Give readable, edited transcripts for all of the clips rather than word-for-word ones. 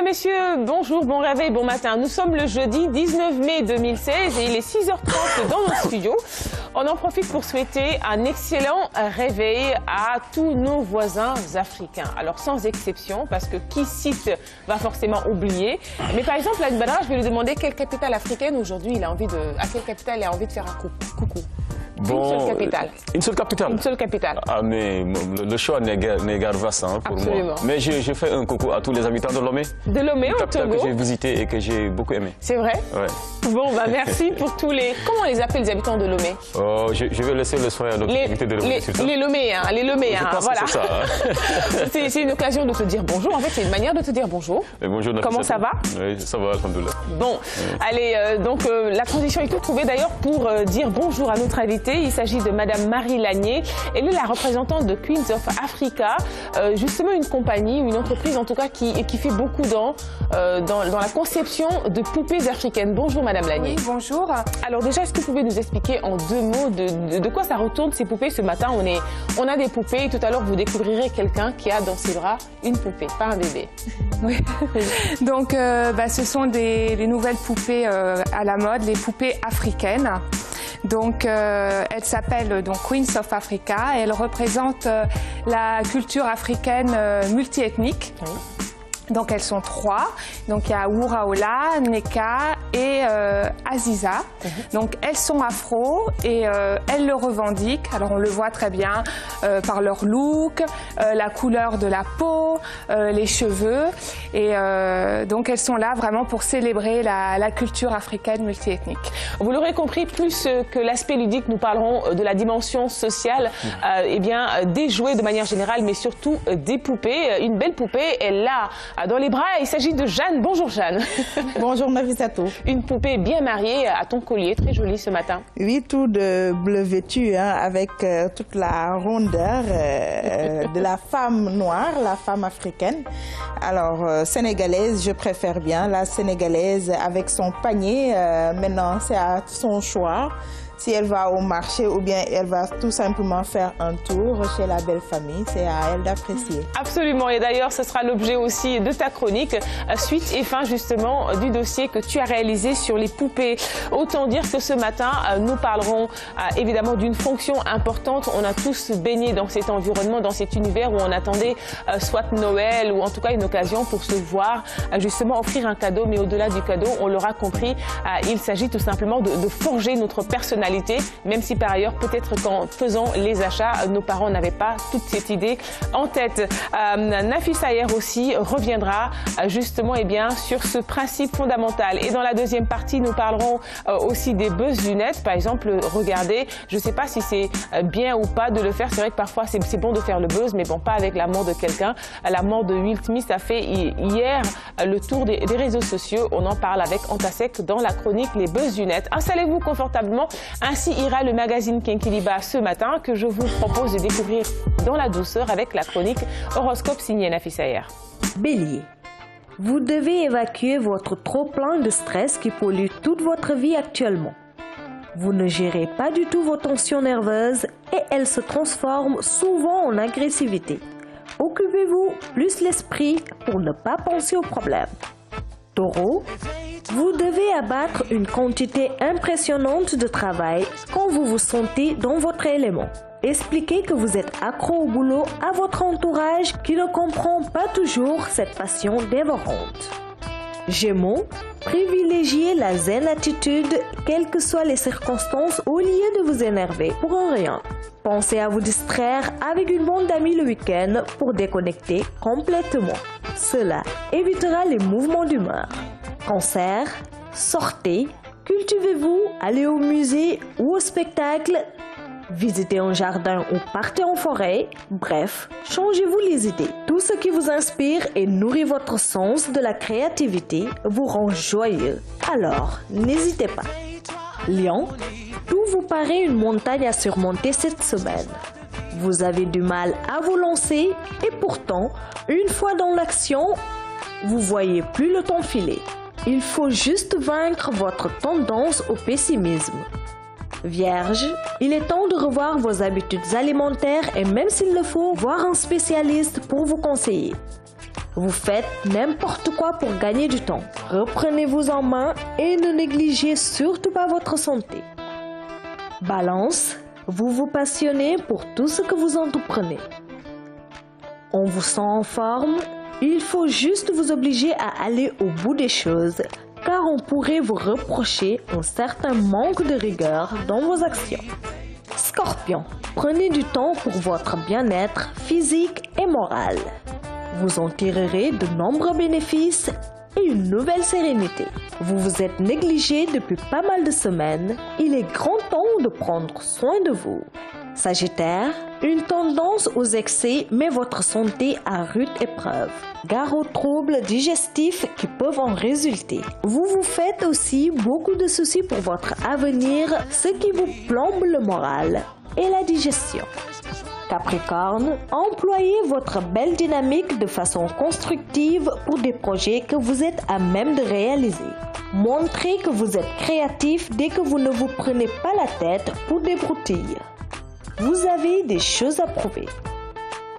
Mesdames, Messieurs, bonjour, bon réveil, bon matin. Nous sommes le jeudi 19 mai 2016 et il est 6h30 dans nos studios. On en profite pour souhaiter un excellent réveil à tous nos voisins africains. Alors sans exception, parce que qui cite va forcément oublier. Mais par exemple, Anne Badra, je vais lui demander quelle capitale africaine aujourd'hui à quelle capitale il a envie de faire un coucou. Bon, une seule capitale. Une seule capitale. Une seule capitale. Ah, mais le choix n'est guère vaste pour Absolument. moi. Mais je fais un coucou à tous les habitants de Lomé. De Lomé, au capitale Togo. Que j'ai visité et que j'ai beaucoup aimé. C'est vrai? Ouais. Bon, bah merci pour tous les... Comment on les appelle les habitants de Lomé? Oh, je vais laisser le soin à notre invité de Lomé. Les Loméens, les Loméens, voilà. C'est ça. C'est une occasion de te dire bonjour. En fait, c'est une manière de te dire bonjour. Et bonjour, comment ça va? Oui, ça va, alhamdoulilah. Bon, allez, donc la transition est toute trouvée d'ailleurs pour dire bonjour à notre invitée. Il s'agit de Madame Marie Lagné. Elle est la représentante de Queens of Africa, justement une compagnie, une entreprise en tout cas qui fait beaucoup dans la conception de poupées africaines. Bonjour Madame Lagné. Oui, bonjour. Alors déjà, est-ce que vous pouvez nous expliquer en 2 mots de quoi ça retourne ces poupées? Ce matin, on a des poupées et tout à l'heure vous découvrirez quelqu'un qui a dans ses bras une poupée, pas un bébé. Oui. Donc ce sont des nouvelles poupées à la mode, les poupées africaines. Donc, elle s'appelle Queens of Africa et elle représente la culture africaine multiethnique. Oui. Donc, elles sont 3. Donc, il y a Wuraola, Neka et Aziza. Donc, elles sont afro et elles le revendiquent. Alors, on le voit très bien par leur look, la couleur de la peau, les cheveux. Et donc, elles sont là vraiment pour célébrer la culture africaine multiethnique. Vous l'aurez compris, plus que l'aspect ludique, nous parlerons de la dimension sociale, des jouets de manière générale, mais surtout des poupées. Une belle poupée, elle l'a dans les bras. Il s'agit de Jeanne. Bonjour Jeanne. Bonjour Nafissatou. Une poupée bien mariée à ton collier, très jolie ce matin. Oui, tout de bleu vêtu, avec toute la rondeur de la femme noire, la femme africaine. Alors, sénégalaise, je préfère bien. La sénégalaise avec son panier, maintenant c'est à son choix. Si elle va au marché ou bien elle va tout simplement faire un tour chez la belle famille, c'est à elle d'apprécier. Absolument, et d'ailleurs ce sera l'objet aussi de ta chronique, suite et fin justement du dossier que tu as réalisé sur les poupées. Autant dire que ce matin, nous parlerons évidemment d'une fonction importante. On a tous baigné dans cet environnement, dans cet univers où on attendait soit Noël ou en tout cas une occasion pour se voir justement offrir un cadeau, mais au-delà du cadeau, on l'aura compris, il s'agit tout simplement de forger notre personnalité. Même si par ailleurs, peut-être qu'en faisant les achats, nos parents n'avaient pas toute cette idée en tête. Nafissa Ayer aussi reviendra justement sur ce principe fondamental. Et dans la deuxième partie, nous parlerons aussi des buzz lunettes. Par exemple, regardez, je ne sais pas si c'est bien ou pas de le faire. C'est vrai que parfois c'est bon de faire le buzz, mais bon, pas avec la mort de quelqu'un. La mort de Will Smith a fait hier le tour des réseaux sociaux. On en parle avec Antasek dans la chronique Les buzz lunettes. Installez-vous confortablement. Ainsi ira le magazine Kinkiliba ce matin que je vous propose de découvrir dans la douceur avec la chronique Horoscope signée Nafissa Ayer. Bélier. Vous devez évacuer votre trop-plein de stress qui pollue toute votre vie actuellement. Vous ne gérez pas du tout vos tensions nerveuses et elles se transforment souvent en agressivité. Occupez-vous plus l'esprit pour ne pas penser aux problèmes. Taureau, vous devez abattre une quantité impressionnante de travail quand vous vous sentez dans votre élément. Expliquez que vous êtes accro au boulot à votre entourage qui ne comprend pas toujours cette passion dévorante. Gémeaux, privilégiez la zen attitude, quelles que soient les circonstances, au lieu de vous énerver pour un rien. Pensez à vous distraire avec une bande d'amis le week-end pour déconnecter complètement. Cela évitera les mouvements d'humeur. Cancer, sortez, cultivez-vous, allez au musée ou au spectacle, visitez un jardin ou partez en forêt, bref, changez-vous les idées. Tout ce qui vous inspire et nourrit votre sens de la créativité vous rend joyeux. Alors, n'hésitez pas. Lion, tout vous paraît une montagne à surmonter cette semaine. Vous avez du mal à vous lancer et pourtant, une fois dans l'action, vous voyez plus le temps filer. Il faut juste vaincre votre tendance au pessimisme. Vierge, il est temps de revoir vos habitudes alimentaires et même s'il le faut, voir un spécialiste pour vous conseiller. Vous faites n'importe quoi pour gagner du temps. Reprenez-vous en main et ne négligez surtout pas votre santé. Balance, vous vous passionnez pour tout ce que vous entreprenez. On vous sent en forme, il faut juste vous obliger à aller au bout des choses, car on pourrait vous reprocher un certain manque de rigueur dans vos actions. Scorpion, prenez du temps pour votre bien-être physique et moral. Vous en tirerez de nombreux bénéfices et une nouvelle sérénité. Vous vous êtes négligé depuis pas mal de semaines. Il est grand temps de prendre soin de vous. Sagittaire, une tendance aux excès met votre santé à rude épreuve. Gare aux troubles digestifs qui peuvent en résulter. Vous vous faites aussi beaucoup de soucis pour votre avenir, ce qui vous plombe le moral et la digestion. Capricorne, employez votre belle dynamique de façon constructive pour des projets que vous êtes à même de réaliser. Montrez que vous êtes créatif dès que vous ne vous prenez pas la tête pour des broutilles. Vous avez des choses à prouver.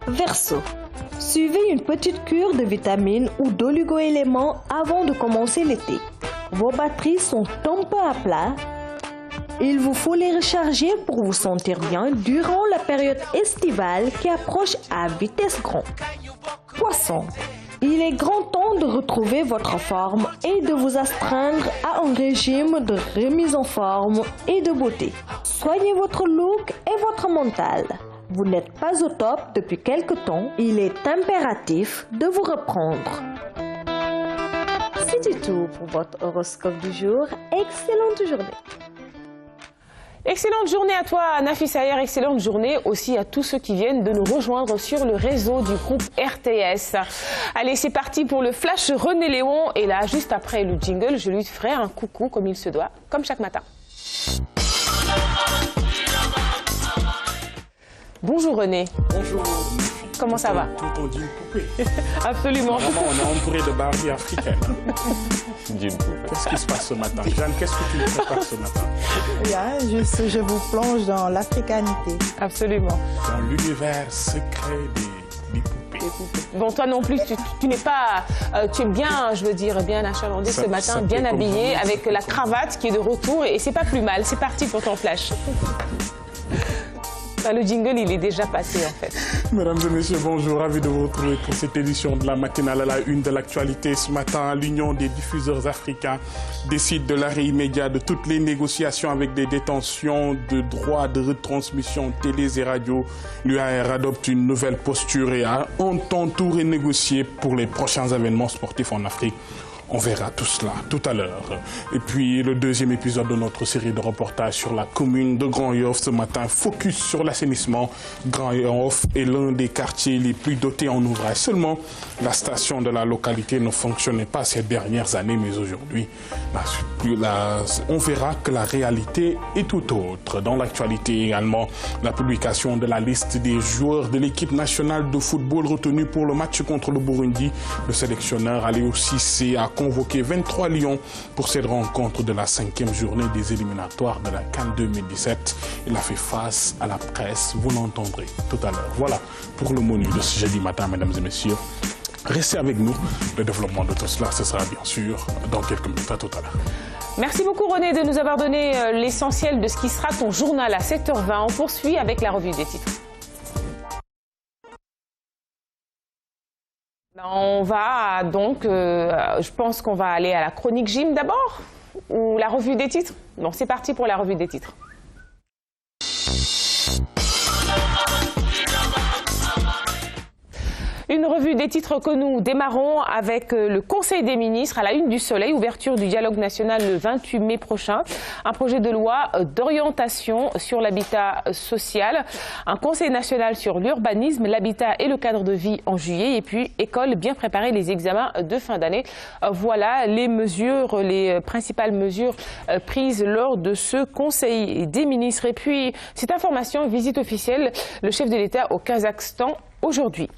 Verseau, suivez une petite cure de vitamines ou d'oligo-éléments avant de commencer l'été. Vos batteries sont un peu à plat. Il vous faut les recharger pour vous sentir bien durant la période estivale qui approche à vitesse grand. Poisson, il est grand temps de retrouver votre forme et de vous astreindre à un régime de remise en forme et de beauté. Soignez votre look et votre mental. Vous n'êtes pas au top depuis quelque temps, il est impératif de vous reprendre. C'est du tout pour votre horoscope du jour. Excellente journée. Excellente journée à toi, Nafisa Ayer. Excellente journée aussi à tous ceux qui viennent de nous rejoindre sur le réseau du groupe RTS. Allez, c'est parti pour le Flash René Léon. Et là, juste après le jingle, je lui ferai un coucou comme il se doit, comme chaque matin. Bonjour René. Bonjour. Comment ça va? Tout on dit une poupée. Absolument. Vraiment, on est entouré de Barbie africaines. Qu'est-ce qui se passe ce matin? Jeanne, qu'est-ce que tu nous prépares ce matin? Bien, je vous plonge dans l'africanité. Absolument. Dans l'univers secret des poupées. Bon, toi non plus, tu n'es pas... tu es bien, je veux dire, bien achalandé ce matin, bien habillé, avec la cravate qui est de retour. Et c'est pas plus mal. C'est parti pour ton flash. Le jingle, il est déjà passé en fait. Mesdames et messieurs, bonjour. Ravi de vous retrouver pour cette édition de la matinale à la une de l'actualité. Ce matin, l'Union des diffuseurs africains décide de l'arrêt immédiat de toutes les négociations avec des détentions de droits de retransmission télé et radio. L'UAR adopte une nouvelle posture et entend tout renégocier pour les prochains événements sportifs en Afrique. On verra tout cela tout à l'heure. Et puis le deuxième épisode de notre série de reportages sur la commune de Grand Yoff ce matin, focus sur l'assainissement. Grand Yoff est l'un des quartiers les plus dotés en ouvrages. Seulement, la station de la localité ne fonctionnait pas ces dernières années, mais aujourd'hui, on verra que la réalité est tout autre. Dans l'actualité également, la publication de la liste des joueurs de l'équipe nationale de football retenus pour le match contre le Burundi. Le sélectionneur Aliou Cissé a convoqué 23 Lions pour cette rencontre de la 5e journée des éliminatoires de la CAN 2017. Il a fait face à la presse, vous l'entendrez tout à l'heure. Voilà pour le menu de ce jeudi matin, mesdames et messieurs. Restez avec nous, le développement de tout cela, ce sera bien sûr dans quelques minutes. À tout à l'heure. Merci beaucoup René de nous avoir donné l'essentiel de ce qui sera ton journal à 7h20. On poursuit avec la revue des titres. On va donc, je pense qu'on va aller à la chronique gym d'abord, ou la revue des titres. Bon, c'est parti pour la revue des titres. Une revue des titres que nous démarrons avec le Conseil des ministres à la une du Soleil, ouverture du dialogue national le 28 mai prochain, un projet de loi d'orientation sur l'habitat social, un Conseil national sur l'urbanisme, l'habitat et le cadre de vie en juillet, et puis école bien préparer les examens de fin d'année. Voilà les mesures, les principales mesures prises lors de ce Conseil des ministres. Et puis cette information, visite officielle, le chef de l'État au Kazakhstan aujourd'hui.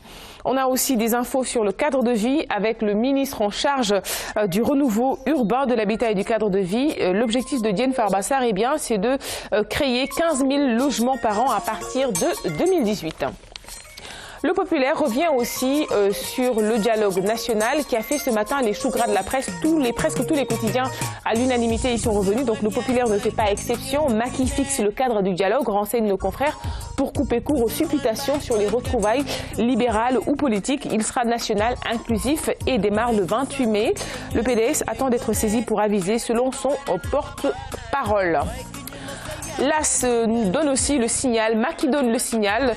On a aussi des infos sur le cadre de vie avec le ministre en charge du renouveau urbain, de l'habitat et du cadre de vie. L'objectif de Diène Farbassar, eh bien, c'est de créer 15 000 logements par an à partir de 2018. Le Populaire revient aussi sur le dialogue national qui a fait ce matin les choux gras de la presse. Presque tous les quotidiens à l'unanimité y sont revenus. Donc le Populaire ne fait pas exception. Macky fixe le cadre du dialogue, renseigne nos confrères pour couper court aux supputations sur les retrouvailles libérales ou politiques. Il sera national, inclusif et démarre le 28 mai. Le PDS attend d'être saisi pour aviser selon son porte-parole. L'As nous donne aussi le signal, Macky donne le signal,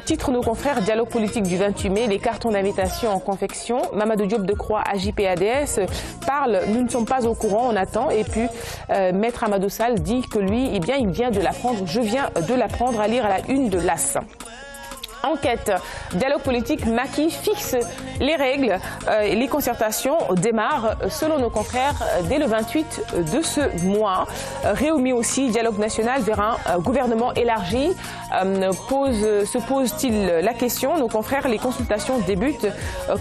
titre nos confrères, dialogue politique du 28 mai, les cartons d'invitation en confection. Mamadou Diop de Croix, AJPADS, parle, nous ne sommes pas au courant, on attend. Et puis Maître Amadou Sall dit que lui, eh bien, il vient de l'apprendre, je viens de l'apprendre, à lire à la une de l'As. Enquête, dialogue politique, Macky fixe les règles. Les concertations démarrent, selon nos confrères, dès le 28 de ce mois. Réumi aussi, dialogue national vers un gouvernement élargi. Se pose-t-il la question? Nos confrères, les consultations débutent,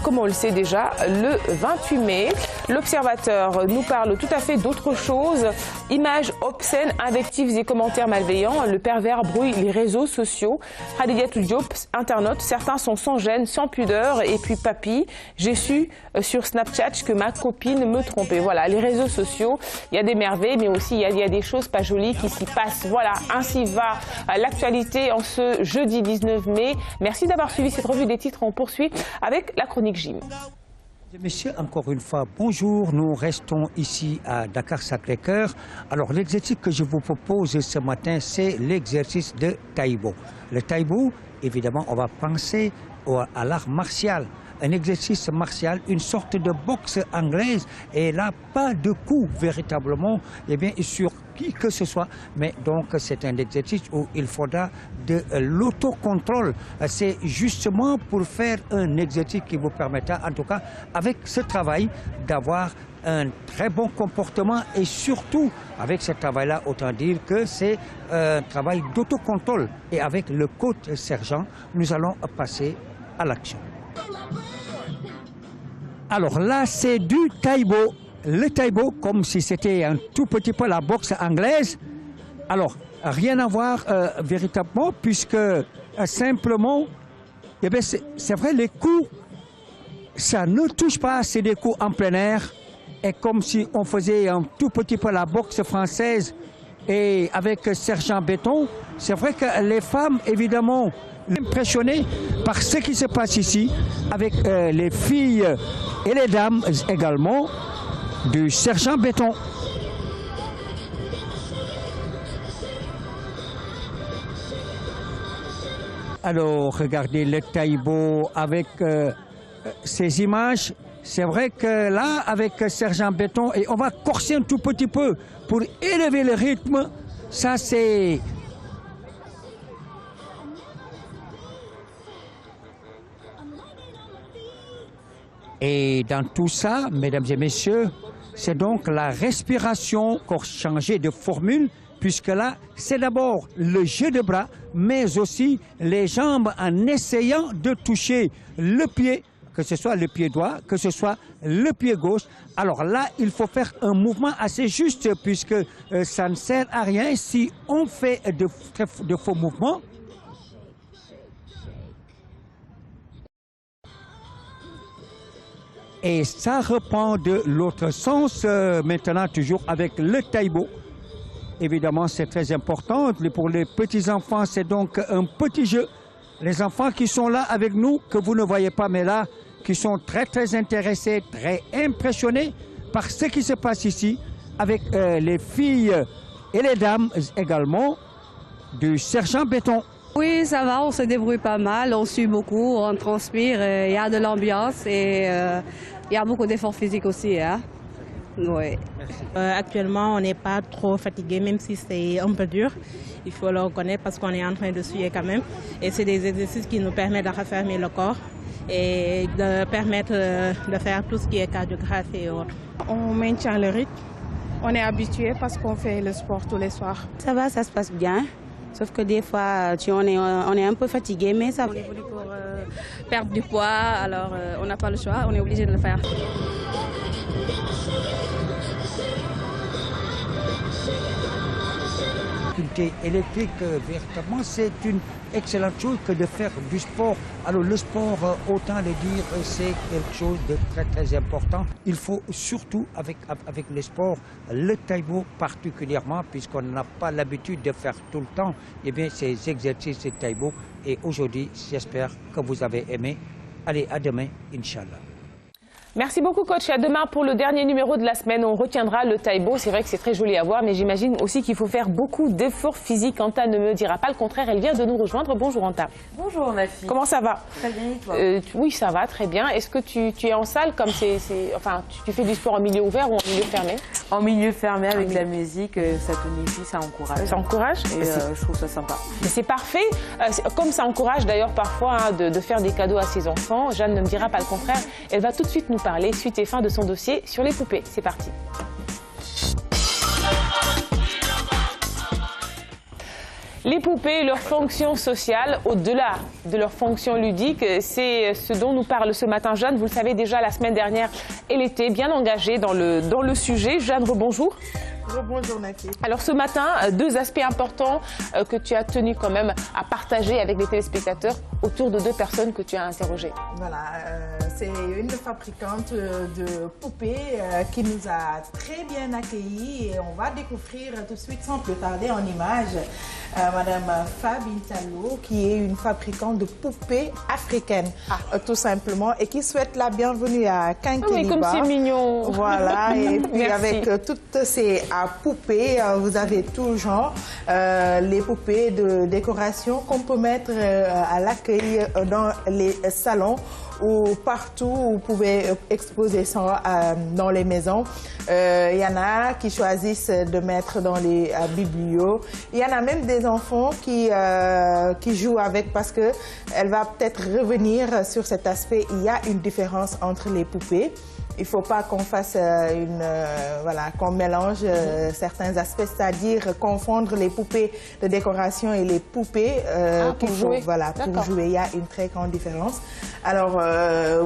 comme on le sait déjà, le 28 mai. L'Observateur nous parle tout à fait d'autre chose. Images obscènes, invectives et commentaires malveillants. Le pervers brouille les réseaux sociaux. Khadijatou Diop, internautes, certains sont sans gêne, sans pudeur. Et puis papy, j'ai su sur Snapchat que ma copine me trompait. Voilà, les réseaux sociaux, il y a des merveilles, mais aussi il y a des choses pas jolies qui s'y passent. Voilà, ainsi va l'actualité en ce jeudi 19 mai. Merci d'avoir suivi cette revue des titres. On poursuit avec la chronique Jim. Messieurs, encore une fois, bonjour. Nous restons ici à Dakar-Sacré-Cœur. Alors, l'exercice que je vous propose ce matin, c'est l'exercice de Taïbo. Le Taïbo, évidemment, on va penser à l'art martial. Un exercice martial, une sorte de boxe anglaise. Et là, pas de coup véritablement, eh bien, sur qui que ce soit. Mais donc, c'est un exercice où il faudra de l'autocontrôle. C'est justement pour faire un exercice qui vous permettra, en tout cas, avec ce travail, d'avoir un très bon comportement et surtout, avec ce travail-là, autant dire que c'est un travail d'autocontrôle. Et avec le coach sergent, nous allons passer à l'action. Alors là, c'est du Taïbo. Le Taïbo, comme si c'était un tout petit peu la boxe anglaise. Alors, rien à voir véritablement, puisque simplement, eh bien, c'est vrai, les coups, ça ne touche pas, c'est des coups en plein air. Et comme si on faisait un tout petit peu la boxe française et avec sergent béton, c'est vrai que les femmes, évidemment, impressionnées par ce qui se passe ici, avec les filles et les dames également du sergent béton. Alors, regardez le Taïbo avec ces images. C'est vrai que là, avec sergent béton, et on va corser un tout petit peu pour élever le rythme. Ça, c'est... Et dans tout ça, mesdames et messieurs, c'est donc la respiration pour changer de formule, puisque là, c'est d'abord le jeu de bras, mais aussi les jambes en essayant de toucher le pied, que ce soit le pied droit, que ce soit le pied gauche. Alors là, il faut faire un mouvement assez juste, puisque ça ne sert à rien si on fait de faux mouvements. Et ça reprend de l'autre sens, maintenant toujours avec le Taïbo. Évidemment, c'est très important. Pour les petits-enfants, c'est donc un petit jeu. Les enfants qui sont là avec nous, que vous ne voyez pas, mais là, qui sont très, très intéressés, très impressionnés par ce qui se passe ici, avec les filles et les dames également du sergent béton. Oui, ça va, on se débrouille pas mal, on sue beaucoup, on transpire, il y a de l'ambiance et il y a beaucoup d'efforts physiques aussi. Hein. Oui. Actuellement, on n'est pas trop fatigué, même si c'est un peu dur. Il faut le reconnaître parce qu'on est en train de suer quand même. Et c'est des exercices qui nous permettent de raffermir le corps et de permettre de faire tout ce qui est cardiographie et autres. On maintient le rythme, on est habitué parce qu'on fait le sport tous les soirs. Ça va, ça se passe bien. Sauf que des fois, on est un peu fatigué, mais ça va. On est venu pour perdre du poids, alors on n'a pas le choix, on est obligé de le faire. Électrique, véritablement, c'est une excellente chose que de faire du sport. Alors le sport, autant le dire, c'est quelque chose de très très important. Il faut surtout avec le sport, le taïbo particulièrement, puisqu'on n'a pas l'habitude de faire tout le temps, eh bien ces exercices de taïbo. Et aujourd'hui, j'espère que vous avez aimé. Allez, à demain, Inch'Allah. Merci beaucoup, coach. À demain pour le dernier numéro de la semaine. On retiendra le taïbo. C'est vrai que c'est très joli à voir, mais j'imagine aussi qu'il faut faire beaucoup d'efforts physiques. Anta ne me dira pas le contraire. Elle vient de nous rejoindre. Bonjour, Anta. Bonjour, ma fille. Comment ça va? Très bien, et toi? Oui, ça va, très bien. Est-ce que tu es en salle comme enfin, tu fais du sport en milieu ouvert ou en milieu fermé? En milieu fermé avec de la musique, ça tonifie, ça encourage. Ça encourage? Et je trouve ça sympa. C'est parfait. Comme ça encourage d'ailleurs parfois de faire des cadeaux à ses enfants. Jeanne ne me dira pas le contraire. Elle va tout de suite nous parler, suite et fin de son dossier sur les poupées. C'est parti. Les poupées, leur fonction sociale, au-delà de leur fonction ludique, c'est ce dont nous parle ce matin Jeanne. Vous le savez déjà, la semaine dernière, elle était bien engagée dans le sujet. Jeanne, rebonjour. Bonjour Naki. Alors ce matin, deux aspects importants que tu as tenu quand même à partager avec les téléspectateurs autour de deux personnes que tu as interrogées. Voilà, c'est une fabricante de poupées qui nous a très bien accueillis et on va découvrir tout de suite sans plus tarder en images Madame Fabi Tallo qui est une fabricante de poupées africaines tout simplement et qui souhaite la bienvenue à Kinkeliba. Oui, comme c'est mignon. Voilà, et puis avec toutes ces poupées, vous avez tout genre, les poupées de décoration qu'on peut mettre à l'accueil dans les salons ou partout où vous pouvez exposer ça dans les maisons. Il y en a qui choisissent de mettre dans les biblios. Il y en a même des enfants qui jouent avec parce qu'elle va peut-être revenir sur cet aspect. Il y a une différence entre les poupées. Il ne faut pas qu'on fasse qu'on mélange certains aspects, c'est-à-dire confondre les poupées de décoration et les poupées pour jouer. Voilà, pour jouer. Il y a une très grande différence. Alors,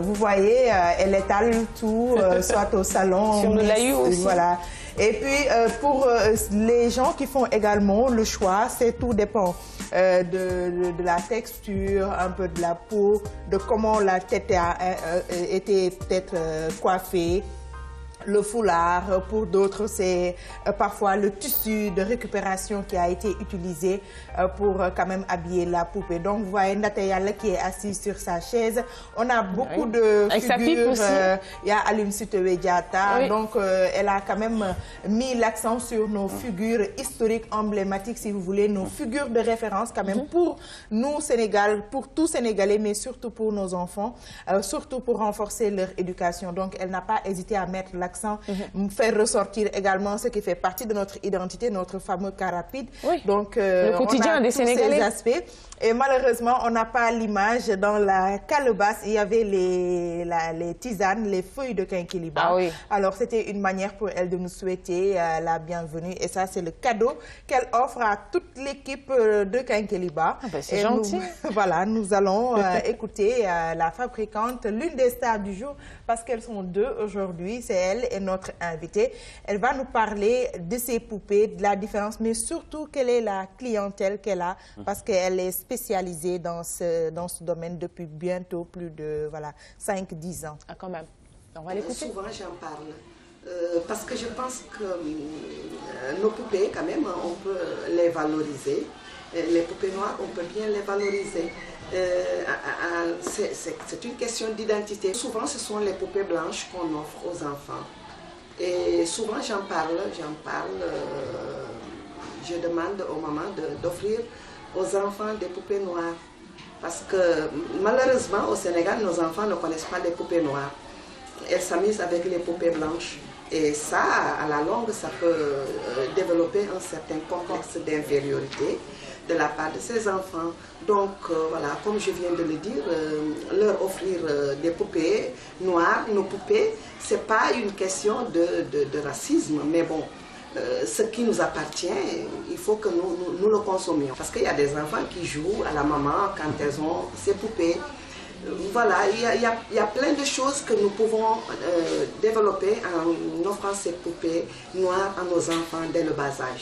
vous voyez, elle étale tout, soit au salon. Sur le laïus aussi. Voilà. Et puis, pour les gens qui font également le choix, tout dépend de la texture, un peu de la peau, de comment la tête a été peut-être coiffée. Le foulard, pour d'autres, c'est parfois le tissu de récupération qui a été utilisé pour quand même habiller la poupée. Donc, vous voyez Natayala qui est assise sur sa chaise. On a beaucoup de figures. Il y a Alim Sitoé Diatta. Donc, elle a quand même mis l'accent sur nos figures historiques, emblématiques, si vous voulez, nos figures de référence quand même pour nous, Sénégal, pour tous Sénégalais, mais surtout pour nos enfants, surtout pour renforcer leur éducation. Donc, elle n'a pas hésité à mettre l'accent faire ressortir également ce qui fait partie de notre identité, notre fameux cas rapide. Donc, le quotidien des Sénégalais. Ces aspects. Et malheureusement, on n'a pas l'image. Dans la calebasse, il y avait les tisanes, les feuilles de Kinkeliba. Alors, c'était une manière pour elle de nous souhaiter la bienvenue. Et ça, c'est le cadeau qu'elle offre à toute l'équipe de Kinkeliba. C'est gentil. Voilà, nous allons écouter la fabricante, l'une des stars du jour, parce qu'elles sont deux aujourd'hui. C'est elle et notre invitée. Elle va nous parler de ses poupées, de la différence, mais surtout quelle est la clientèle qu'elle a, parce qu'elle est spécialisée dans ce domaine depuis bientôt plus de 5-10 ans. Ah, quand même. On va l'écouter. Souvent, j'en parle. Parce que je pense que nos poupées, quand même, on peut les valoriser. Les poupées noires, on peut bien les valoriser. C'est une question d'identité. Souvent, ce sont les poupées blanches qu'on offre aux enfants. Et souvent, j'en parle, je demande aux mamans d'offrir aux enfants des poupées noires. Parce que malheureusement, au Sénégal, nos enfants ne connaissent pas les poupées noires. Elles s'amusent avec les poupées blanches. Et ça, à la longue, ça peut développer un certain complexe d'infériorité de la part de ces enfants. Donc, voilà, comme je viens de le dire, leur offrir des poupées noires, nos poupées, ce n'est pas une question de racisme, mais bon, ce qui nous appartient, il faut que nous le consommions. Parce qu'il y a des enfants qui jouent à la maman quand elles ont ces poupées. Voilà, il y a plein de choses que nous pouvons développer en offrant ces poupées noires à nos enfants dès le bas âge.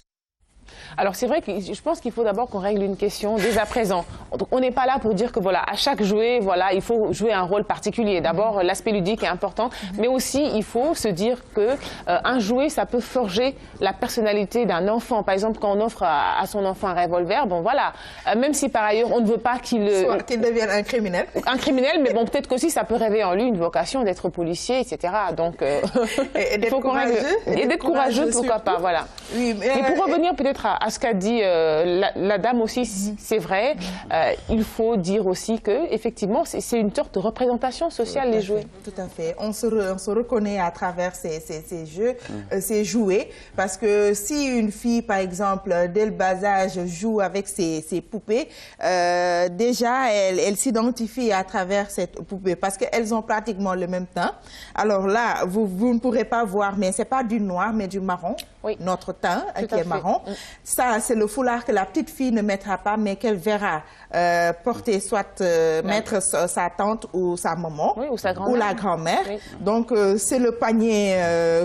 Alors c'est vrai que je pense qu'il faut d'abord qu'on règle une question dès à présent. Donc, on n'est pas là pour dire que voilà, à chaque jouet, voilà, il faut jouer un rôle particulier. D'abord, l'aspect ludique est important, mais aussi il faut se dire que un jouet, ça peut forger la personnalité d'un enfant. Par exemple, quand on offre à son enfant un revolver, bon voilà, même si par ailleurs on ne veut pas qu'il devienne un criminel. Un criminel, mais bon, peut-être qu'aussi ça peut réveiller en lui une vocation d'être policier, etc. Donc, il faut qu'on règle. Et d'être courageux, pourquoi pas, voilà. Oui, mais pour revenir peut-être à ce qu'a dit la dame aussi, c'est vrai, il faut dire aussi que effectivement c'est une sorte de représentation sociale, les jouets. Tout à fait. On se reconnaît à travers ces jeux, ces jouets, parce que si une fille, par exemple, dès le bas âge, joue avec ses poupées, déjà, elle s'identifie à travers cette poupée, parce qu'elles ont pratiquement le même teint. Alors là, vous ne pourrez pas voir, mais c'est pas du noir, mais du marron. Oui. Notre teint qui est marron. Ça, c'est le foulard que la petite fille ne mettra pas, mais qu'elle verra porter, soit mettre sa tante ou sa maman, oui, ou sa grand-mère. Ou la grand-mère. Oui. Donc, c'est le panier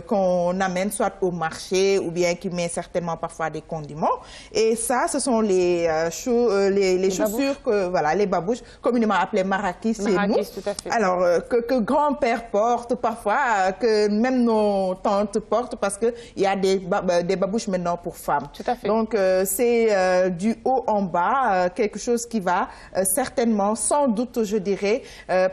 qu'on amène soit au marché ou bien qui met certainement parfois des condiments. Et ça, ce sont les chaussures, voilà, les babouches, communément appelées marakis chez nous. Tout à fait. Alors, que grand-père porte parfois, que même nos tantes portent, parce qu'il y a des babouches maintenant pour femmes. Tout à fait. Donc, c'est du haut en bas, quelque chose qui va certainement, sans doute, je dirais,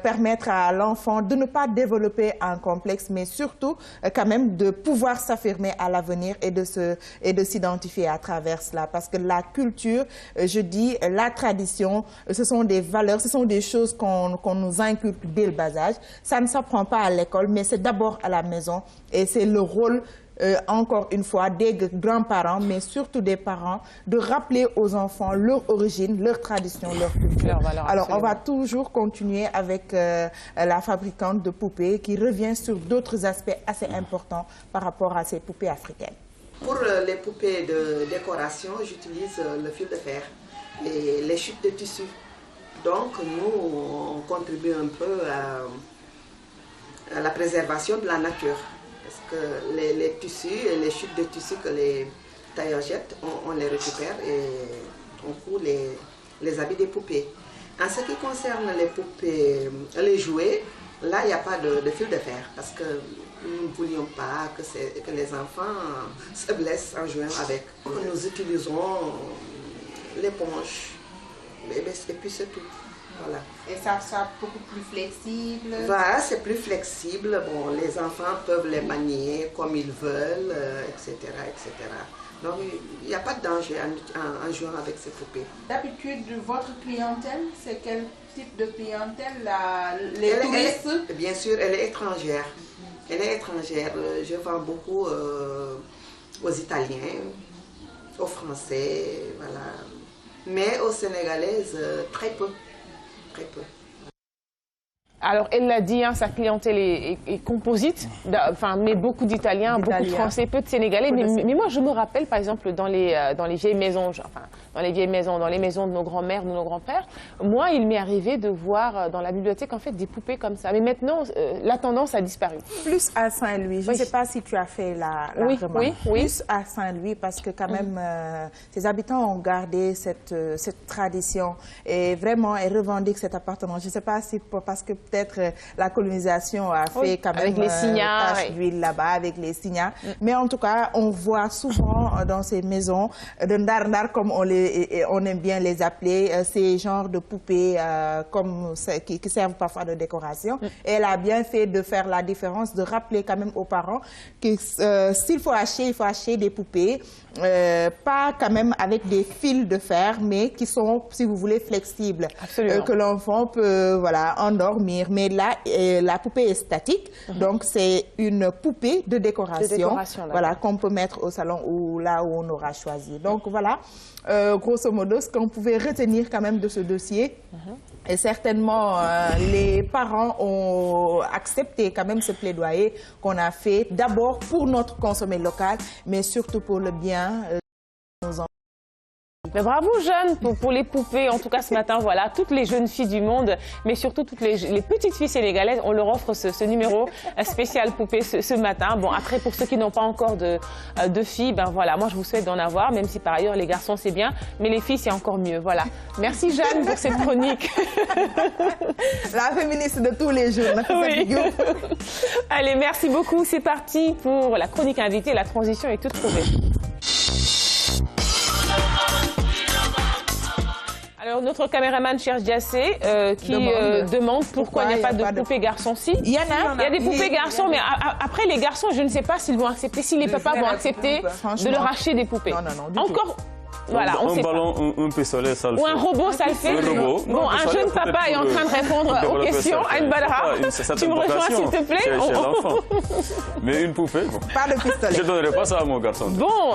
permettre à l'enfant de ne pas développer un complexe, mais surtout, quand même, de pouvoir s'affirmer à l'avenir et de s'identifier à travers cela. Parce que la culture, je dis, la tradition, ce sont des valeurs, ce sont des choses qu'on nous inculque dès le bas âge. Ça ne s'apprend pas à l'école, mais c'est d'abord à la maison. Et c'est le rôle encore une fois, des grands-parents, mais surtout des parents, de rappeler aux enfants leur origine, leur tradition, leur culture. Alors, on va toujours continuer avec la fabricante de poupées qui revient sur d'autres aspects assez importants par rapport à ces poupées africaines. Pour les poupées de décoration, j'utilise le fil de fer et les chutes de tissu. Donc, nous, on contribue un peu à la préservation de la nature. Parce que les tissus et les chutes de tissus que les tailleurs jettent, on les récupère et on coud les habits des poupées. En ce qui concerne les poupées, les jouets, là, il n'y a pas de fil de fer. Parce que nous ne voulions pas que les enfants se blessent en jouant avec. Nous utilisons l'éponge. Et puis c'est tout. Voilà. Et ça sera beaucoup plus flexible? Voilà, c'est plus flexible. Bon, les enfants peuvent les manier comme ils veulent, etc., etc. Donc, il n'y a pas de danger en jouant avec ces poupées. D'habitude, votre clientèle, c'est quel type de clientèle? Les touristes? Bien sûr, elle est étrangère. Elle est étrangère. Je vends beaucoup aux Italiens, aux Français, voilà. Mais aux Sénégalaises, très peu. Très peu. Alors, elle l'a dit, hein, sa clientèle est composite, enfin, mais beaucoup d'Italiens, beaucoup de Français, peu de Sénégalais. Mais moi, je me rappelle, par exemple, dans les vieilles maisons, dans les maisons de nos grands-mères, de nos grands-pères, moi, il m'est arrivé de voir dans la bibliothèque, en fait, des poupées comme ça. Mais maintenant, la tendance a disparu. Plus à Saint-Louis. Je ne sais pas si tu as fait la remarque. Oui. Plus à Saint-Louis, parce que quand même, ses habitants ont gardé cette tradition et vraiment, ils revendiquent cette appartenance. Je ne sais pas si parce que peut-être la colonisation a fait quand même les signats, tache d'huile là-bas, avec les signats. Mais en tout cas, on voit souvent dans ces maisons de ndar-ndar, comme on aime bien les appeler, ces genres de poupées qui servent parfois de décoration. Et elle a bien fait de faire la différence, de rappeler quand même aux parents que s'il faut acheter, il faut acheter des poupées, pas quand même avec des fils de fer, mais qui sont, si vous voulez, flexibles. Que l'enfant peut endormir. Mais là, la poupée est statique, donc c'est une poupée de décoration, qu'on peut mettre au salon ou là où on aura choisi. Donc voilà, grosso modo, ce qu'on pouvait retenir quand même de ce dossier. Et certainement, les parents ont accepté quand même ce plaidoyer qu'on a fait, d'abord pour notre consommé local, mais surtout pour le bien de nos enfants. Mais bravo Jeanne pour les poupées, en tout cas ce matin, voilà, toutes les jeunes filles du monde, mais surtout toutes les petites filles sénégalaises, on leur offre ce numéro spécial poupée ce matin. Bon, après pour ceux qui n'ont pas encore de filles, ben voilà, moi je vous souhaite d'en avoir, même si par ailleurs les garçons c'est bien, mais les filles c'est encore mieux, voilà. Merci Jeanne pour cette chronique. La féministe de tous les jours. Oui. Allez, merci beaucoup, c'est parti pour la chronique invitée, la transition est toute trouvée. Alors, notre caméraman cherche Diassé qui demande pourquoi il n'y a pas de poupées garçons. Si, il y a des poupées garçons, mais après les garçons, je ne sais pas s'ils vont accepter, si les papas vont accepter de leur acheter des poupées. Non, encore. Voilà, un ballon, un pistolet, ça le fait. Ou un robot, ça le fait. Bon, un jeune papa est en train de répondre aux questions. Anne Badara, tu me rejoins s'il te plaît. Chez l'enfant. Mais une poupée, bon. Pas de pistolet. Je ne donnerai pas ça à mon garçon. Bon,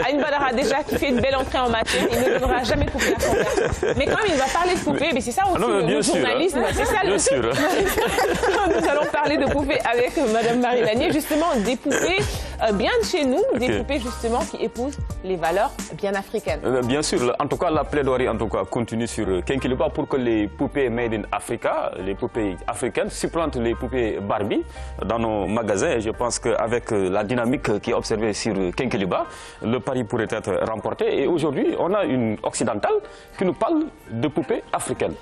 Anne Badara déjà qui fait une belle entrée en matière, il ne donnera jamais de poupée à son garçon. Mais quand même, il va parler de poupée, mais c'est ça aussi le journalisme. C'est ça bien sûr. Nous allons parler de poupées avec Madame Marie Lanier, justement des poupées bien de chez nous, des poupées justement qui épousent les valeurs bien africaines. Bien sûr, en tout cas, la plaidoirie continue sur Kenkiliba pour que les poupées made in Africa, les poupées africaines, supplantent les poupées Barbie dans nos magasins. Et je pense qu'avec la dynamique qui est observée sur Kenkiliba, le pari pourrait être remporté. Et aujourd'hui, on a une occidentale qui nous parle de poupées africaines.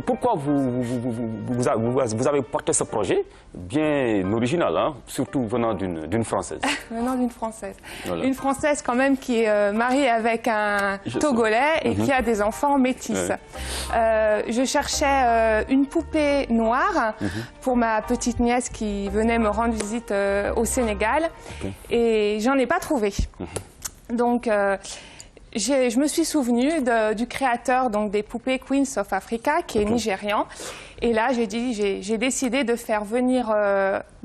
Pourquoi vous avez porté ce projet bien original, hein, surtout venant d'une Française? Venant d'une Française. Voilà. Une Française quand même qui est mariée avec un Togolais et qui a des enfants métis. Je cherchais une poupée noire pour ma petite nièce qui venait me rendre visite au Sénégal et j'en ai pas trouvé. Donc je me suis souvenue du créateur donc, des poupées Queens of Africa, qui est nigérian. Et là, j'ai décidé de faire venir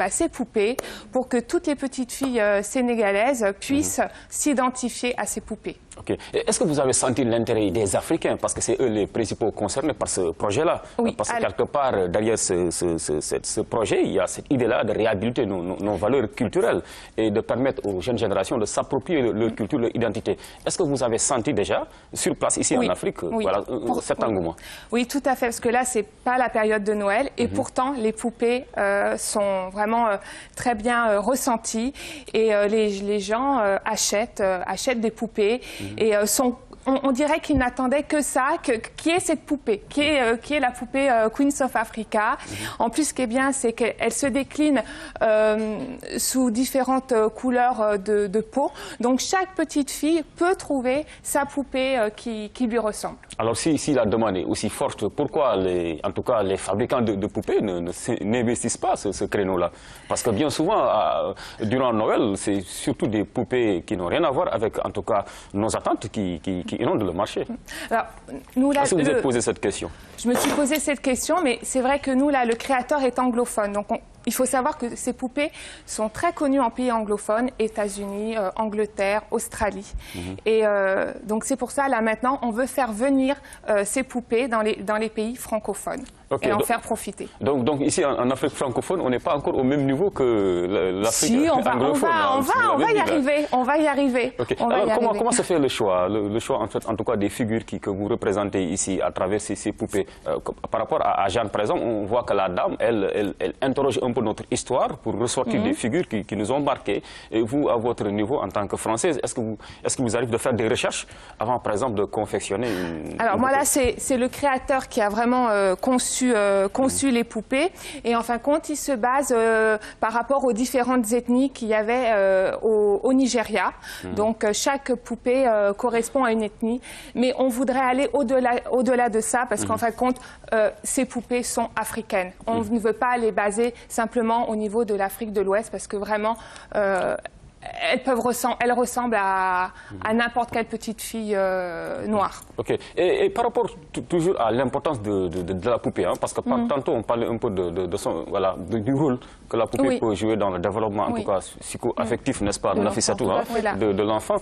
ces poupées pour que toutes les petites filles sénégalaises puissent s'identifier à ces poupées. Okay. Est-ce que vous avez senti l'intérêt des Africains, parce que c'est eux les principaux concernés par ce projet-là? Oui. Parce que quelque part, derrière ce projet, il y a cette idée-là de réhabiliter nos valeurs culturelles et de permettre aux jeunes générations de s'approprier leur culture, leur identité. Est-ce que vous avez senti déjà, sur place ici en Afrique, voilà, cet engouement? Oui, tout à fait, parce que là, c'est pas la période de Noël et pourtant, les poupées sont vraiment très bien ressenties et les gens achètent des poupées. Et on dirait qu'ils n'attendaient que ça, qui est cette poupée, qui est la poupée Queens of Africa. En plus, ce qui est bien, c'est qu'elle se décline sous différentes couleurs de peau. Donc, chaque petite fille peut trouver sa poupée qui lui ressemble. Alors, si la demande est aussi forte, pourquoi en tout cas les fabricants de poupées n'investissent pas ce créneau-là? Parce que bien souvent, durant Noël, c'est surtout des poupées qui n'ont rien à voir avec, en tout cas, nos attentes qui inondent le marché. Est-ce que vous avez posé cette question? Je me suis posé cette question, mais c'est vrai que nous, là, le créateur est anglophone. Donc, il faut savoir que ces poupées sont très connues en pays anglophones, États-Unis, Angleterre, Australie. Et donc, c'est pour ça, là, maintenant, on veut faire venir ces poupées dans les pays francophones. Et en faire profiter. Donc ici, en Afrique francophone, on n'est pas encore au même niveau que l'Afrique anglophone. On va y arriver. On va y arriver. Alors, comment se fait le choix en tout cas, des figures que vous représentez ici à travers ces poupées? Par rapport à Jeanne, par exemple, on voit que la dame, elle interroge un peu notre histoire pour ressortir des figures qui nous ont marqués. Et vous, à votre niveau, en tant que Française, est-ce que vous arrivez de faire des recherches avant, par exemple, de confectionner Alors, moi, là, c'est le créateur qui a vraiment conçu les poupées. Et en fin de compte, il se base par rapport aux différentes ethnies qu'il y avait au Nigeria. Donc, chaque poupée correspond à une ethnie. Mais on voudrait aller au-delà de ça parce qu'en fin de compte, ces poupées sont africaines. On ne veut pas les baser simplement au niveau de l'Afrique de l'Ouest parce que vraiment... elles ressemblent à n'importe quelle petite fille noire. Ok. Et par rapport toujours à l'importance de la poupée, hein, parce que tantôt on parlait un peu du rôle que la poupée peut jouer dans le développement, en tout cas psycho-affectif, n'est-ce pas, de l'enfant.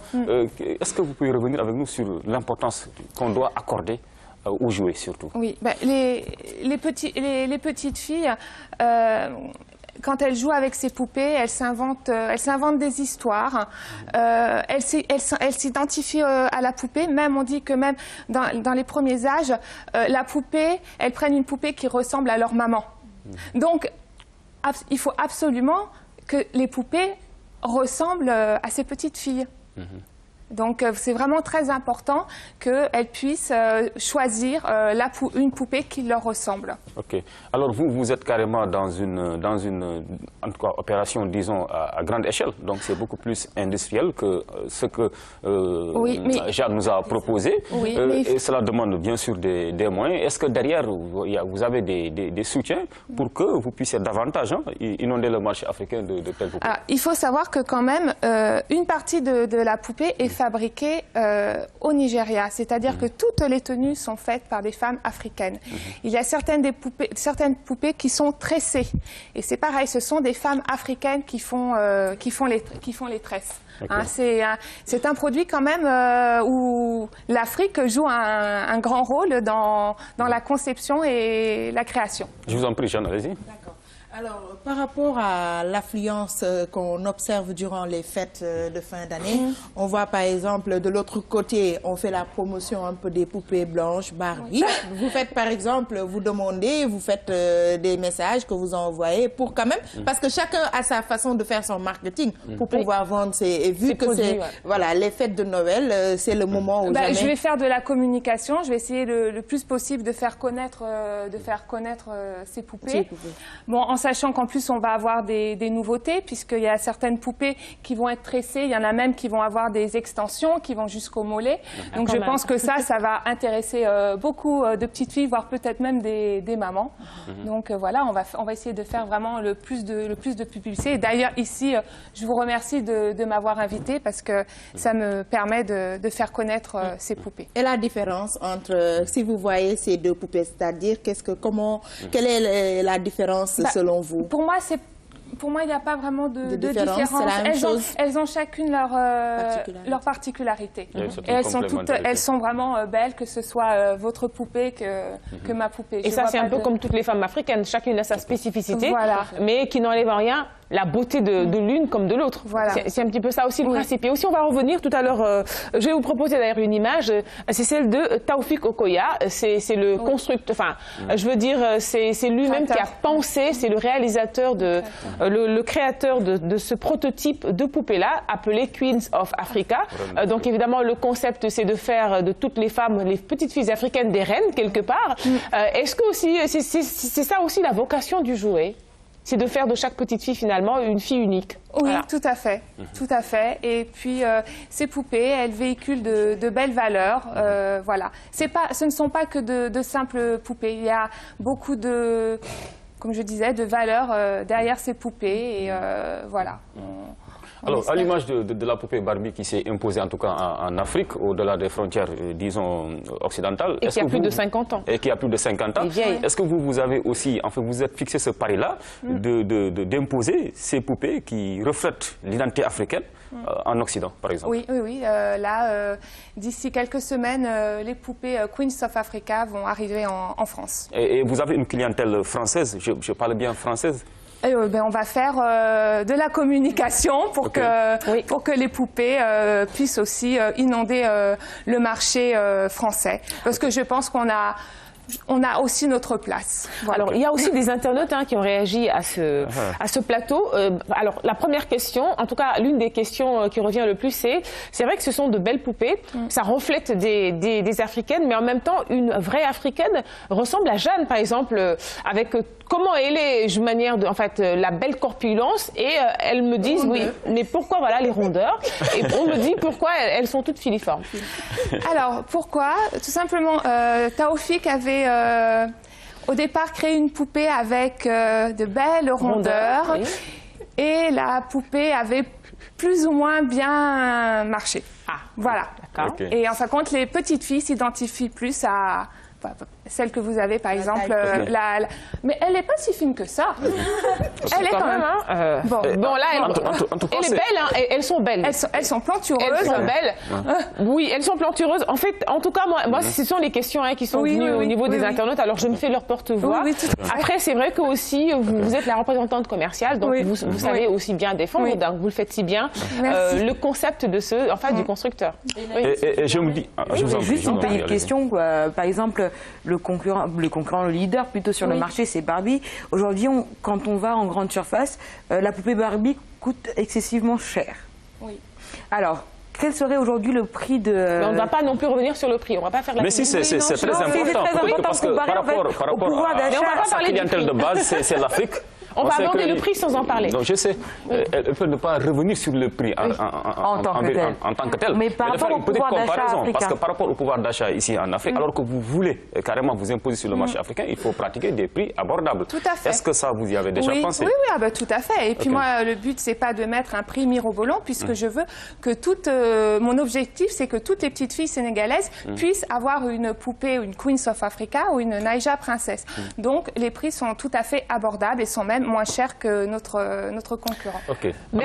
Est-ce que vous pouvez revenir avec nous sur l'importance qu'on doit accorder aux jouets surtout? Oui, les petites filles... quand elle joue avec ses poupées, elle s'invente des histoires. Elle s'identifie à la poupée. Même, on dit que même dans les premiers âges, la poupée, elles prennent une poupée qui ressemble à leur maman. Donc, il faut absolument que les poupées ressemblent à ces petites filles. Donc, c'est vraiment très important qu'elles puissent choisir une poupée qui leur ressemble. Ok. Alors, vous êtes carrément dans une en tout cas, opération, disons, à grande échelle. Donc, c'est beaucoup plus industriel que ce que Jade nous a proposé. Oui, et cela demande bien sûr des moyens. Est-ce que derrière, vous avez des soutiens pour que vous puissiez davantage inonder le marché africain de telles poupées? Il faut savoir que quand même, une partie de la poupée est fabriquée au Nigeria. C'est-à-dire que toutes les tenues sont faites par des femmes africaines. Il y a certaines poupées qui sont tressées. Et c'est pareil, ce sont des femmes africaines qui font les tresses. Okay. C'est un produit quand même où l'Afrique joue un grand rôle dans la conception et la création. Je vous en prie, Jeanne, allez-y. D'accord. Alors, par rapport à l'affluence qu'on observe durant les fêtes de fin d'année, on voit par exemple de l'autre côté, on fait la promotion un peu des poupées blanches, Barbie. Vous faites par exemple, vous demandez, vous faites des messages que vous envoyez pour quand même, parce que chacun a sa façon de faire son marketing pour pouvoir vendre ses... Et vu que c'est voilà, les fêtes de Noël, c'est le moment où Je vais faire de la communication, je vais essayer le plus possible de faire connaître ces poupées. Bon, en sachant qu'en plus on va avoir des nouveautés, puisqu'il y a certaines poupées qui vont être tressées, il y en a même qui vont avoir des extensions qui vont jusqu'au mollet. Donc je pense que ça va intéresser beaucoup de petites filles, voire peut-être même des mamans. Donc voilà, on va essayer de faire vraiment le plus de publicité. Et d'ailleurs ici, je vous remercie de m'avoir invitée parce que ça me permet de faire connaître ces poupées. Et la différence entre, si vous voyez ces deux poupées, c'est-à-dire quelle est la différence selon vous? Pour moi, il n'y a pas vraiment de différence. Elles ont chacune leur particularité. Et elles sont vraiment belles, que ce soit votre poupée que ma poupée. Et ça, c'est un peu comme toutes les femmes africaines. Chacune a sa spécificité, mais qui n'enlève en rien la beauté de l'une comme de l'autre. Voilà. C'est un petit peu ça aussi le principe. Et aussi, on va revenir tout à l'heure, je vais vous proposer d'ailleurs une image, c'est celle de Taoufik Okoya, c'est le constructeur, enfin, je veux dire, c'est lui-même qui a pensé, c'est le réalisateur, le créateur de ce prototype de poupée-là, appelé Queens of Africa. Donc évidemment, le concept, c'est de faire de toutes les femmes, les petites filles africaines, des reines, quelque part. Est-ce que aussi, c'est ça aussi la vocation du jouet? C'est de faire de chaque petite fille, finalement, une fille unique. Oui, tout à fait. Tout à fait. Et puis, ces poupées, elles véhiculent de belles valeurs. Voilà. Ce ne sont pas que de simples poupées. Il y a beaucoup de, comme je disais, de valeurs derrière ces poupées. Et voilà. Alors, à l'image de la poupée Barbie qui s'est imposée en tout cas en Afrique, au-delà des frontières, disons, occidentales. Et qui a plus de 50 ans. Et qui a plus de 50 ans. Est-ce que vous avez aussi, enfin, vous êtes fixé ce pari-là d'imposer ces poupées qui reflètent l'identité africaine en Occident, par exemple? Oui. Là, d'ici quelques semaines, les poupées Queens of Africa vont arriver en France. Et vous avez une clientèle française, je parle bien française? On va faire de la communication pour que les poupées puissent aussi inonder le marché français. Parce que je pense qu'on a aussi notre place. Voilà. Alors, il y a aussi des internautes qui ont réagi à ce plateau. Alors, la première question, en tout cas, l'une des questions qui revient le plus, c'est vrai que ce sont de belles poupées, ça reflète des Africaines, mais en même temps, une vraie Africaine ressemble à Jeanne, par exemple, avec comment elle est, de manière en fait, la belle corpulence, et elles me disent, oui, mais pourquoi, voilà, les rondeurs? Et on me dit pourquoi elles sont toutes filiformes. Alors, pourquoi? Tout simplement, Taoufik avait au départ créé une poupée avec de belles rondeurs, et la poupée avait plus ou moins bien marché. Voilà. Et en fin de compte, les petites filles s'identifient plus à celle que vous avez par exemple. Mais elle n'est pas si fine que ça. Elle est quand même. Bon, là, elle est belle. Hein, elles sont belles. Elles sont plantureuses. Elles sont belles. Oui, elles sont plantureuses. En fait, en tout cas, moi ce sont les questions qui sont venues au niveau des internautes. Alors, je me fais leur porte-voix. Après, c'est vrai que aussi, vous êtes la représentante commerciale, donc vous savez aussi bien défendre. Donc, vous le faites si bien. Le concept de du constructeur. Et je me dis... Juste une petite question. Par exemple, le concurrent, le leader plutôt sur le marché, c'est Barbie. Aujourd'hui, quand on va en grande surface, la poupée Barbie coûte excessivement cher. Oui. Alors, quel serait aujourd'hui le prix de... Mais on ne va pas non plus revenir sur le prix, on ne va pas faire la... Mais si, c'est très important, parce que par rapport à sa clientèle de base, c'est l'Afrique. On va aborder le prix sans en parler. Donc je sais, elle peut ne pas revenir sur le prix en tant que tel. Mais par rapport au pouvoir d'achat africain. Parce que par rapport au pouvoir d'achat ici en Afrique, alors que vous voulez carrément vous imposer sur le marché africain, il faut pratiquer des prix abordables. Tout à fait. Est-ce que ça, vous y avez déjà pensé? Oui, tout à fait. Et puis moi, le but, c'est pas de mettre un prix mirobolant, puisque je veux que mon objectif, c'est que toutes les petites filles sénégalaises puissent avoir une poupée, une Queens of Africa ou une Naija Princess. Donc les prix sont tout à fait abordables et sont même moins cher que notre concurrent. En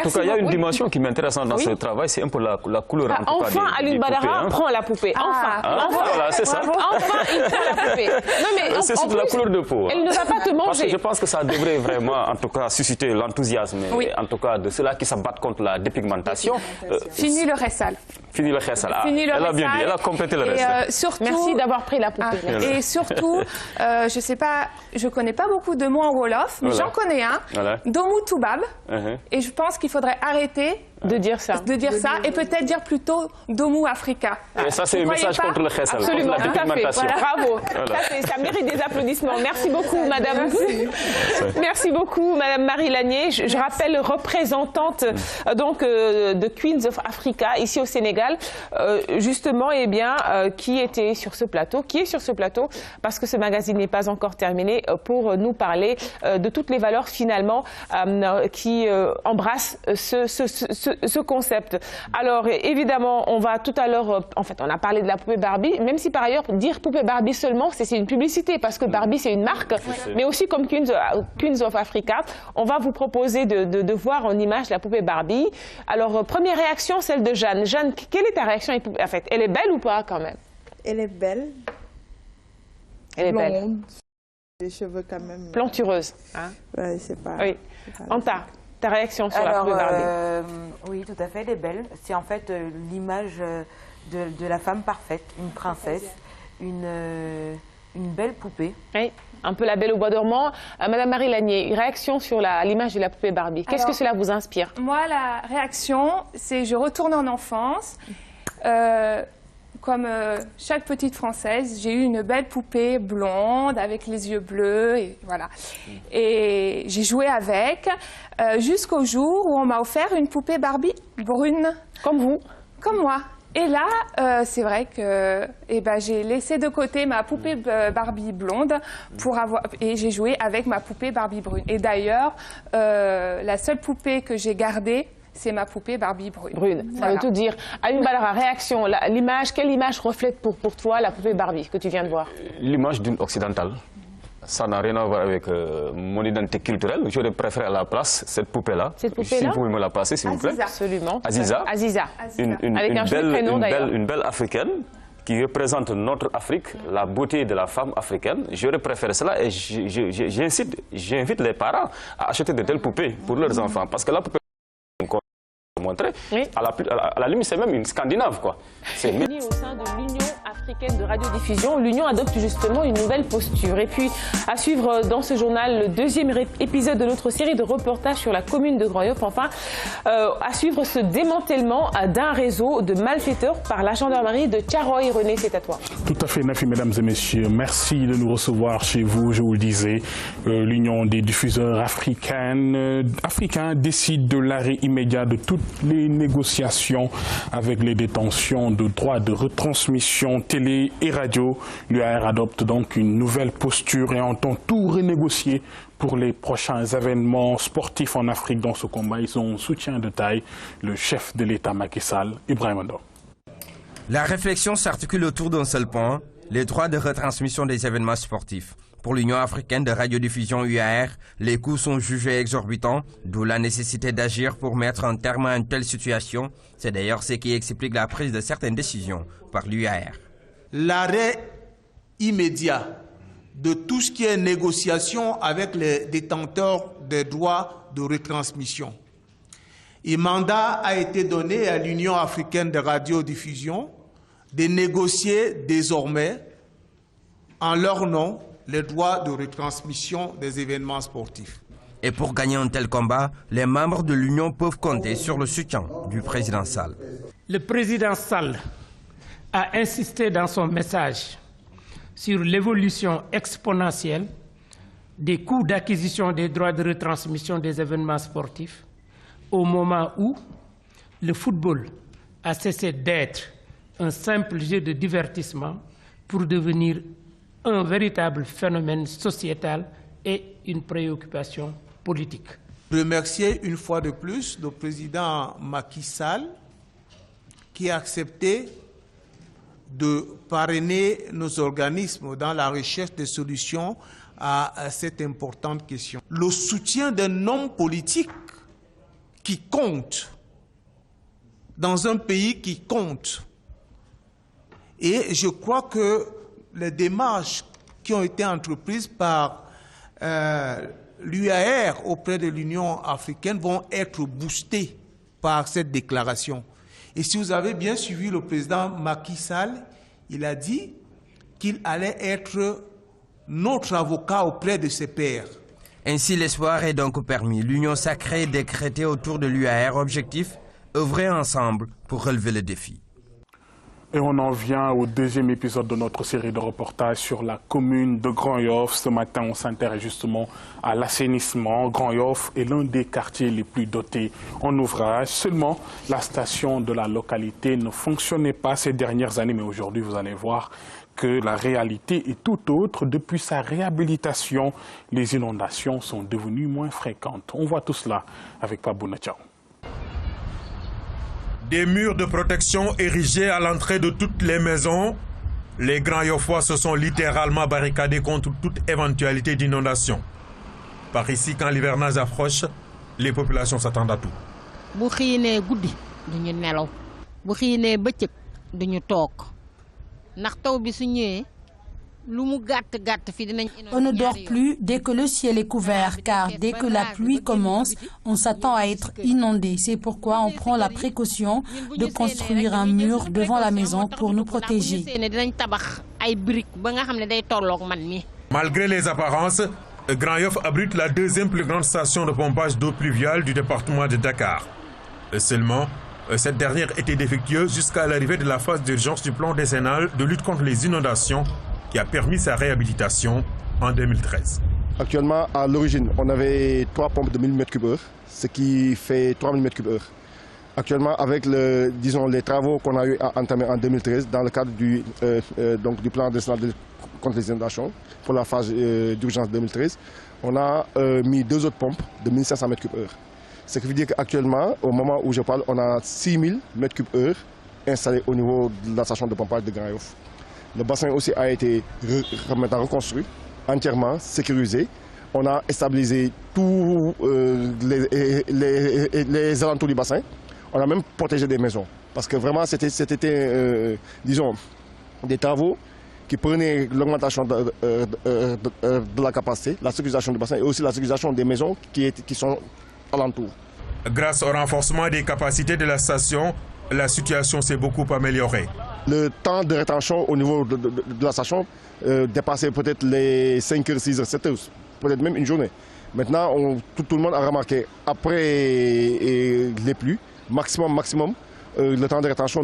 tout cas, il y a une dimension qui m'intéresse dans ce travail, c'est un peu la couleur. Enfin, Alioune Badara prend la poupée. Enfin, voilà, c'est ça. Enfin, il prend la poupée. Non, mais c'est sur la couleur de peau. Elle ne va pas te manger. Parce que je pense que ça devrait vraiment, en tout cas, susciter l'enthousiasme, en tout cas, de ceux-là qui s'abattent contre la dépigmentation. Fini le ressal. Fini le ressal. Elle a bien dit, elle a complété le reste. Merci d'avoir pris la poupée. Et surtout, je sais pas, je connais pas beaucoup de mots en Wolof, mais j'en connais un. Domu Toubab. Et je pense qu'il faudrait arrêter de dire ça. Et peut-être dire plutôt Domu Africa. Et ça, c'est un message contre le khessal, absolument, contre la dépigmentation. Bravo. Ça mérite des applaudissements. Merci beaucoup, madame. Merci beaucoup, madame Marie Lanier. Je rappelle, représentante de Queens of Africa, ici au Sénégal, justement, qui était sur ce plateau, qui est sur ce plateau, parce que ce magazine n'est pas encore terminé, pour nous parler de toutes les valeurs, finalement, qui embrassent ce concept. Alors, évidemment, on va tout à l'heure, en fait, on a parlé de la poupée Barbie, même si par ailleurs, dire poupée Barbie seulement, c'est une publicité, parce que Barbie, c'est une marque, mais aussi comme Queens of Africa, on va vous proposer de voir en image la poupée Barbie. Alors, première réaction, celle de Jeanne. Jeanne, quelle est ta réaction? En fait, elle est belle ou pas, quand même? Elle est belle. Elle est belle. Les cheveux, quand même. Plantureuse. Hein? Oui, c'est pas... Oui. Anta, ta réaction sur la poupée Barbie? Oui, tout à fait, elle est belle. C'est en fait l'image de la femme parfaite, une princesse, une belle poupée. Oui, un peu la Belle au bois dormant. Madame Marie Lanier, une réaction sur l'image de la poupée Barbie. Qu'est-ce que cela vous inspire? Moi, la réaction, c'est je retourne en enfance. Comme chaque petite Française, j'ai eu une belle poupée blonde avec les yeux bleus, et voilà. Et j'ai joué avec jusqu'au jour où on m'a offert une poupée Barbie brune. Comme vous? Comme moi. Et là, c'est vrai que j'ai laissé de côté ma poupée Barbie blonde et j'ai joué avec ma poupée Barbie brune. Et d'ailleurs, la seule poupée que j'ai gardée, c'est ma poupée Barbie brune. Ça veut tout dire. Alioune Badara, réaction, quelle image reflète pour toi la poupée Barbie que tu viens de voir? L'image d'une occidentale. Ça n'a rien à voir avec mon identité culturelle. J'aurais préféré à la place cette poupée-là. Si vous pouvez me la passer, s'il vous plaît. Absolument. Aziza. Avec un joli prénom d'ailleurs. Une belle africaine qui représente notre Afrique, la beauté de la femme africaine. J'aurais préféré cela et j'invite les parents à acheter de telles poupées pour leurs enfants. Parce que la poupée montrer, à la limite c'est même une Scandinave quoi. Au sein de l'Union africaine de radiodiffusion, l'Union adopte justement une nouvelle posture. Et puis à suivre dans ce journal le deuxième épisode de notre série de reportages sur la commune de Grand Yoff. Enfin, à suivre ce démantèlement d'un réseau de malfaiteurs par la gendarmerie de Thiaroye. René, c'est à toi. Tout à fait, Nafi, mesdames et messieurs. Merci de nous recevoir chez vous. Je vous le disais, l'Union des diffuseurs africains décide de l'arrêt immédiat de toutes les négociations avec les détentions de droits de retransmission télé et radio. L'UAR adopte donc une nouvelle posture et entend tout renégocier pour les prochains événements sportifs en Afrique. Dans ce combat, ils ont un soutien de taille, le chef de l'État Macky Sall, Ibrahima Ndong. La réflexion s'articule autour d'un seul point, Les droits de retransmission des événements sportifs. Pour l'Union africaine de radiodiffusion UAR, les coûts sont jugés exorbitants, d'où la nécessité d'agir pour mettre un terme à une telle situation. C'est d'ailleurs ce qui explique la prise de certaines décisions par l'UAR. L'arrêt immédiat de tout ce qui est négociation avec les détenteurs des droits de retransmission. Un mandat a été donné à l'Union africaine de radiodiffusion de négocier désormais en leur nom les droits de retransmission des événements sportifs. Et pour gagner un tel combat, les membres de l'Union peuvent compter sur le soutien du président Sall. Le président Sall a insisté dans son message sur l'évolution exponentielle des coûts d'acquisition des droits de retransmission des événements sportifs au moment où le football a cessé d'être un simple jeu de divertissement pour devenir un véritable phénomène sociétal et une préoccupation politique. Remercier une fois de plus le président Macky Sall qui a accepté de parrainer nos organismes dans la recherche de solutions à cette importante question. Le soutien d'un homme politique qui compte dans un pays qui compte. Et je crois que les démarches qui ont été entreprises par l'UAR auprès de l'Union africaine vont être boostées par cette déclaration. Et si vous avez bien suivi le président Macky Sall, il a dit qu'il allait être notre avocat auprès de ses pairs. Ainsi, l'espoir est donc permis. L'union sacrée décrétée autour de l'UAR, objectif, œuvrer ensemble pour relever le défi. Et on en vient au deuxième épisode de notre série de reportages sur la commune de Grand-Yoff. Ce matin, on s'intéresse justement à l'assainissement. Grand-Yoff est l'un des quartiers les plus dotés en ouvrage. Seulement, la station de la localité ne fonctionnait pas ces dernières années. Mais aujourd'hui, vous allez voir que la réalité est tout autre. Depuis sa réhabilitation, les inondations sont devenues moins fréquentes. On voit tout cela avec Pabouna Tchao. Des murs de protection érigés à l'entrée de toutes les maisons, les Grand-Yoffois se sont littéralement barricadés contre toute éventualité d'inondation. Par ici, quand l'hivernage approche, les populations s'attendent à tout. On ne dort plus dès que le ciel est couvert, car dès que la pluie commence, on s'attend à être inondé. C'est pourquoi on prend la précaution de construire un mur devant la maison pour nous protéger. Malgré les apparences, Grand-Yoff abrite la deuxième plus grande station de pompage d'eau pluviale du département de Dakar. Seulement, cette dernière était défectueuse jusqu'à l'arrivée de la phase d'urgence du plan décennal de lutte contre les inondations qui a permis sa réhabilitation en 2013. Actuellement, à l'origine, on avait 3 pompes de 1000 m3, ce qui fait 3000 m3. Actuellement, avec les travaux qu'on a eu à entamer en 2013 dans le cadre du plan décennal de lutte contre les inondations pour la phase d'urgence 2013, on a mis 2 autres pompes de 1500 m3. Ce qui veut dire qu'actuellement, au moment où je parle, on a 6000 m3 installés au niveau de la station de pompage de Grand-Yoff. Le bassin aussi a été maintenant reconstruit, entièrement sécurisé. On a stabilisé tous les alentours du bassin. On a même protégé des maisons. Parce que vraiment, c'était disons, des travaux qui prenaient l'augmentation de la capacité, la sécurisation du bassin et aussi la sécurisation des maisons qui sont alentours. Grâce au renforcement des capacités de la station, la situation s'est beaucoup améliorée. Le temps de rétention au niveau de la station dépassait peut-être les 5 heures, 6 heures, 7 heures, peut-être même une journée. Maintenant, tout le monde a remarqué, après les pluies, maximum, le temps de rétention